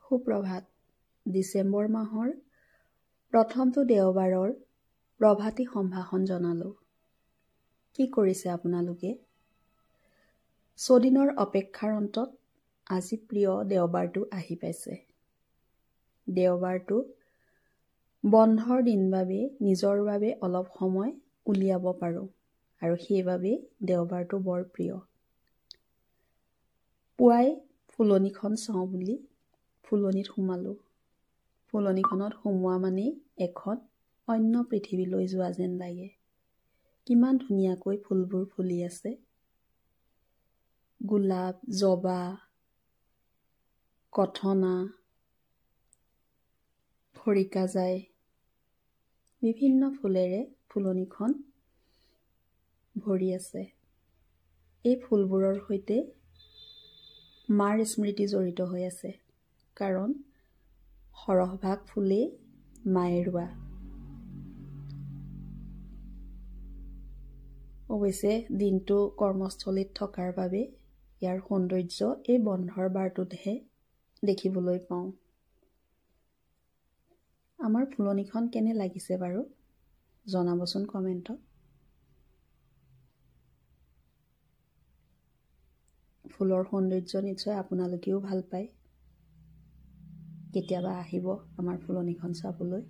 সুপ্ৰভাত। ডিচেম্বৰ মাহৰ প্ৰথমটো দেওবাৰৰ প্ৰভাতী সম্ভাষণ জনালোঁ। কি কৰিছে আপোনালোকে? ছদিনৰ অপেক্ষাৰ অন্তত আজি প্ৰিয় দেওবাৰটো আহি পাইছে। দেওবাৰটো বন্ধৰ দিন বাবে নিজৰ বাবে অলপ সময় উলিয়াব পাৰোঁ আৰু সেইবাবেই দেওবাৰটো বৰ প্ৰিয়। পুৱাই ফুলনিখন চাওঁ বুলি ফুলনিত সোমালোঁ। ফুলনিখনত সোমোৱা মানেই এখন অন্য পৃথিৱীলৈ যোৱা যেন লাগে। কিমান ধুনীয়াকৈ ফুলবোৰ ফুলি আছে। গোলাপ, জবা, কথনা, খৰিকাজাই, বিভিন্ন ফুলেৰে ফুলনিখন ভৰি আছে। এই ফুলবোৰৰ সৈতে মাৰ স্মৃতি জড়িত হৈ আছে, কাৰণ সৰহভাগ ফুলেই মায়ে ৰোৱা। অৱশ্যে দিনটো কৰ্মস্থলীত থকাৰ বাবে ইয়াৰ সৌন্দৰ্য এই বন্ধৰ বাৰটোতহে দেখিবলৈ পাওঁ। আমাৰ ফুলনিখন কেনে লাগিছে বাৰু? জনাবচোন কমেণ্টত। ফুলৰ সৌন্দৰ্য নিশ্চয় আপোনালোকেও ভাল পায়। কেতিয়াবা আহিব আমাৰ ফুলনিখন চাবলৈ।